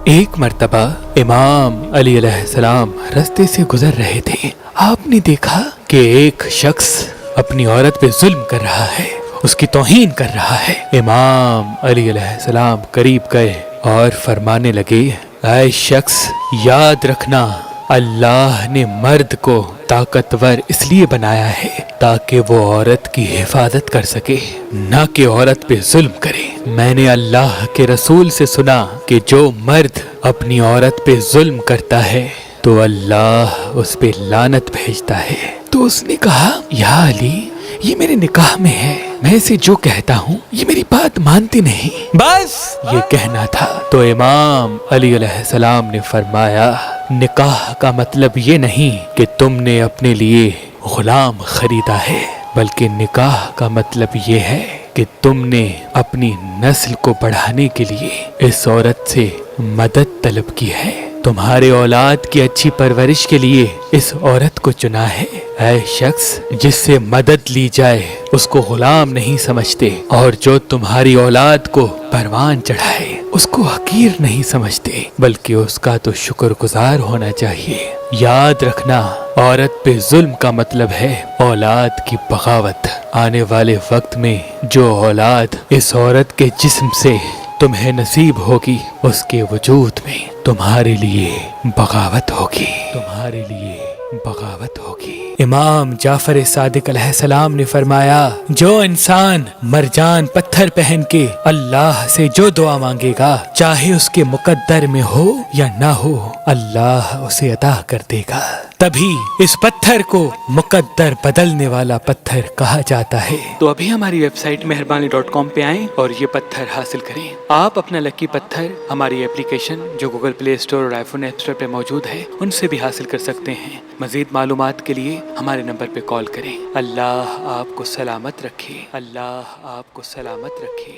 ایک مرتبہ امام علی علیہ السلام راستے سے گزر رہے تھے۔ آپ نے دیکھا کہ ایک شخص اپنی عورت پہ ظلم کر رہا ہے، اس کی توہین کر رہا ہے۔ امام علی علیہ السلام قریب گئے اور فرمانے لگے، اے شخص یاد رکھنا، اللہ نے مرد کو طاقتور اس لیے بنایا ہے تاکہ وہ عورت کی حفاظت کر سکے، نہ کہ عورت پہ ظلم کرے۔ میں نے اللہ کے رسول سے سنا کہ جو مرد اپنی عورت پہ ظلم کرتا ہے تو اللہ اس پہ لعنت بھیجتا ہے۔ تو اس نے کہا، یا علی، یہ میرے نکاح میں ہے، میں اسے جو کہتا ہوں یہ میری بات مانتی نہیں، بس یہ کہنا تھا۔ تو امام علی علیہ السلام نے فرمایا، نکاح کا مطلب یہ نہیں کہ تم نے اپنے لیے غلام خریدا ہے، بلکہ نکاح کا مطلب یہ ہے کہ تم نے اپنی نسل کو بڑھانے کے لیے اس عورت سے مدد طلب کی ہے، تمہارے اولاد کی اچھی پرورش کے لیے اس عورت کو چنا ہے۔ اے شخص، جس سے مدد لی جائے اس کو غلام نہیں سمجھتے، اور جو تمہاری اولاد کو پروان چڑھائے اس کو حقیر نہیں سمجھتے، بلکہ اس کا تو شکر گزار ہونا چاہیے۔ یاد رکھنا، عورت پہ ظلم کا مطلب ہے اولاد کی بغاوت۔ آنے والے وقت میں جو اولاد اس عورت کے جسم سے تمہیں نصیب ہوگی، اس کے وجود میں تمہارے لیے بغاوت ہوگی، تمہارے لیے بغاوت ہوگی۔ امام جعفر صادق علیہ السلام نے فرمایا، جو انسان مرجان پتھر پہن کے اللہ سے جو دعا مانگے گا، چاہے اس کے مقدر میں ہو یا نہ ہو، اللہ اسے عطا کر دے گا۔ تبھی اس پتھر کو مقدر بدلنے والا پتھر کہا جاتا ہے۔ تو ابھی ہماری ویب سائٹ مہربانی.com پہ آئیں اور یہ پتھر حاصل کریں۔ آپ اپنا لکی پتھر ہماری اپلیکیشن جو گوگل پلے اسٹور اور آئی فون ایپ اسٹور پہ موجود ہے ان سے بھی حاصل کر سکتے ہیں۔ مزید معلومات کے لیے ہمارے نمبر پہ کال کریں۔ اللہ آپ کو سلامت رکھے، اللہ آپ کو سلامت رکھے۔